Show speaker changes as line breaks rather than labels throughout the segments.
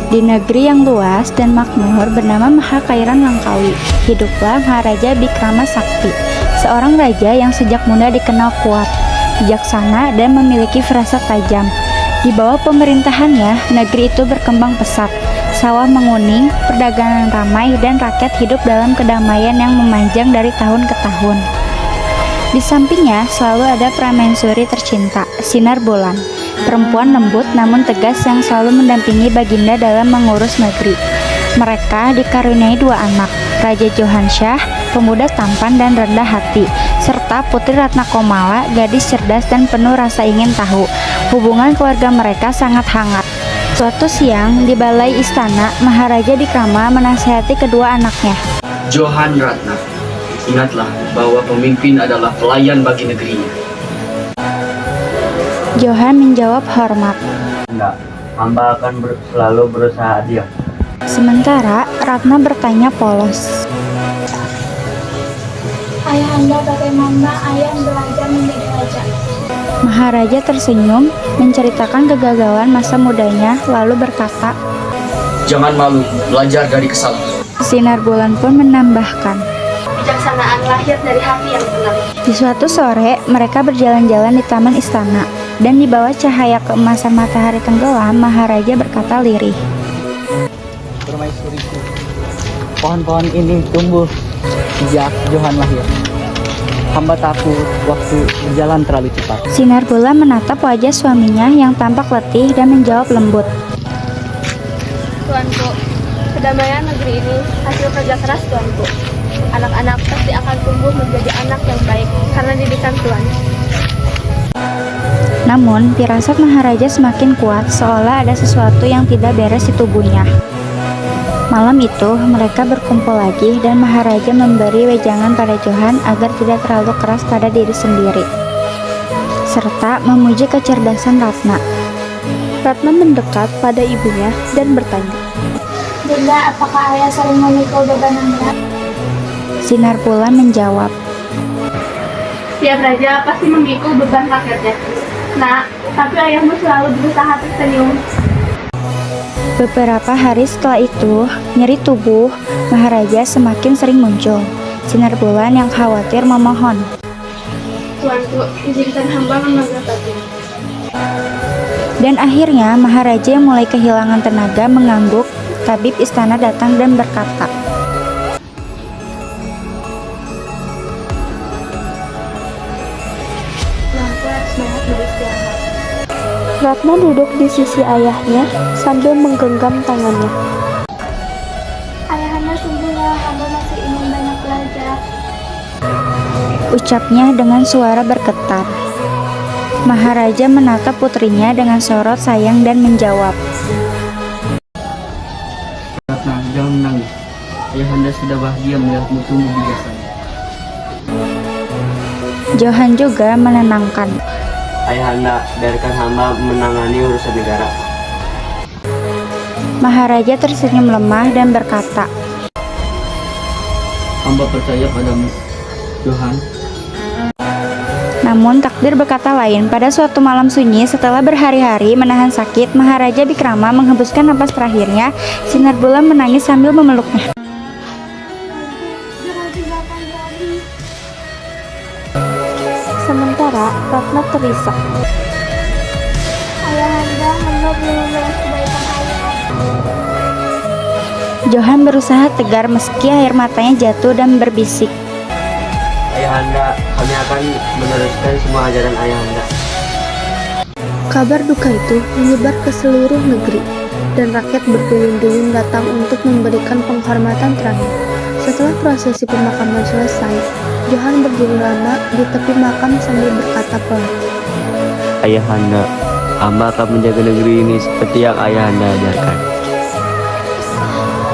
Di negeri yang luas dan makmur bernama Mahakairan Langkawi, hiduplah Maharaja Bikrama Sakti, seorang raja yang sejak muda dikenal kuat, bijaksana, dan memiliki firasat tajam. Di bawah pemerintahannya, negeri itu berkembang pesat, sawah menguning, perdagangan ramai, dan rakyat hidup dalam kedamaian yang memanjang dari tahun ke tahun. Di sampingnya selalu ada Pramensuri tercinta, Sinar Bulan, perempuan lembut namun tegas yang selalu mendampingi Baginda dalam mengurus negeri. Mereka dikaruniai dua anak, Raja Johansyah, pemuda tampan dan rendah hati, serta Putri Ratna Komala, gadis cerdas dan penuh rasa ingin tahu. Hubungan keluarga mereka sangat hangat. Suatu siang di balai istana, Maharaja Bikrama menasihati kedua anaknya.
Johan Ratna, ingatlah bahwa pemimpin adalah pelayan bagi negerinya.
Johan menjawab hormat.
Enggak, hamba akan selalu berusaha adil.
Sementara Ratna bertanya polos.
Ayahanda, bagaimana ayah belajar menjadi raja?
Maharaja tersenyum, menceritakan kegagalan masa mudanya, lalu berkata,
Jangan malu, belajar dari kesalahan.
Sinar Bulan pun menambahkan,
Bijaksanaan lahir dari hati yang tenang.
di suatu sore, mereka berjalan-jalan di taman istana, dan di bawah cahaya keemasan matahari tenggelam, Maharaja berkata lirih.
Permaisuriku, pohon-pohon ini tumbuh sejak Johan lahir. Hamba takut waktu berjalan terlalu cepat.
Sinar Bulan menatap wajah suaminya yang tampak letih dan menjawab lembut.
Tuanku, kedamaian negeri ini hasil kerja keras Tuanku. Anak-anak pasti akan tumbuh menjadi anak yang baik karena didikan Tuan.
Namun, firasat Maharaja semakin kuat seolah ada sesuatu yang tidak beres di tubuhnya. Malam itu, mereka berkumpul lagi dan Maharaja memberi wejangan pada Johan agar tidak terlalu keras pada diri sendiri, serta memuji kecerdasan Ratna. Ratna mendekat pada ibunya dan bertanya,
Bunda, apakah ayah sering memikul beban yang berat?
Sinar Bulan menjawab,
Setiap raja pasti memikul beban rakyatnya. Nak, tapi ayahmu selalu berusaha tersenyum.
Beberapa hari setelah itu, nyeri tubuh Maharaja semakin sering muncul. Sinar Bulan yang khawatir memohon,
Tuanku, izinkan hamba memegang tabib.
dan akhirnya Maharaja yang mulai kehilangan tenaga mengangguk. Tabib istana datang dan berkata,
Tuanku harus banyak beristirahat.
Ratna duduk di sisi ayahnya sambil menggenggam tangannya.
Ayahanda, sungguhnya hamba masih ingin banyak belajar.
Ucapnya dengan suara bergetar. Maharaja menatap putrinya dengan sorot sayang dan menjawab,
Ratna, jangan menangis. Ayahanda sudah bahagia melihatmu tumbuh bijaksana.
Johan juga menenangkan.
Ayahanda, biarkan hamba menangani urusan negara.
Maharaja tersenyum lemah dan berkata,
Hamba percaya padamu, Johan.
namun takdir berkata lain. Pada suatu malam sunyi setelah berhari-hari menahan sakit, Maharaja Bikrama menghembuskan napas terakhirnya. Sinar Bulan menangis sambil memeluknya. Sementara Ratna terisak.
Ayahanda, hamba belum membalas kebaikan ayah.
Johan berusaha tegar meski air matanya jatuh dan berbisik,
ayahanda, kami akan meneruskan semua ajaran ayahanda.
Kabar duka itu menyebar ke seluruh negeri, dan rakyat berduyun-duyun datang untuk memberikan penghormatan terakhir. Setelah prosesi pemakaman selesai, Johan berdiri lama di tepi makam sambil berkata pelan,
Ayahanda, hamba akan menjaga negeri ini seperti yang ayahanda ajarkan.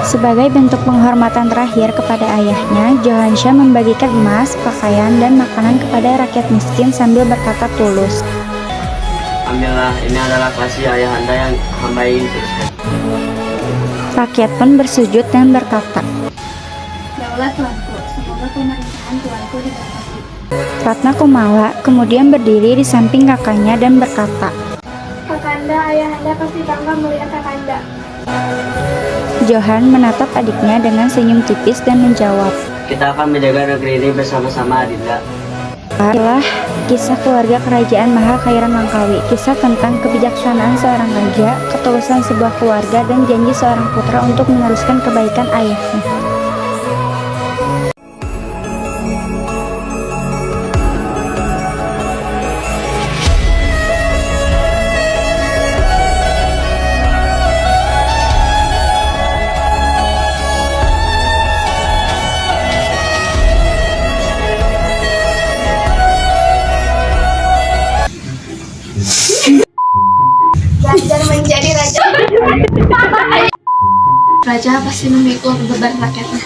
Sebagai bentuk penghormatan terakhir kepada ayahnya, Johansyah membagikan emas, pakaian, dan makanan kepada rakyat miskin sambil berkata tulus.
Ambillah, ini adalah kasih ayahanda yang hamba ingin teruskan.
Rakyat pun bersujud dan berkata,
Daulah Tuanku, semoga pemerintahan Tuanku diberkati.
Ratna Kumawa kemudian berdiri di samping kakaknya dan berkata,
Kakanda, ayahanda pasti bangga melihat Kakanda.
Johan menatap adiknya dengan senyum tipis dan menjawab,
Kita akan menjaga negeri ini bersama-sama, Adinda.
inilah kisah keluarga kerajaan Mahakairan Langkawi, kisah tentang kebijaksanaan seorang raja, ketulusan sebuah keluarga, dan janji seorang putra untuk meneruskan kebaikan ayahnya.
Belajar menjadi raja. Raja pasti memikul beban rakyatnya.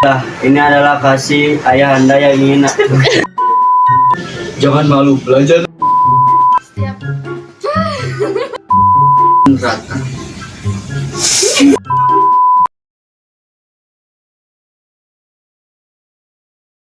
Nah, ini adalah kasih ayahanda yang ingin.
Jangan malu, belajar. Ratna.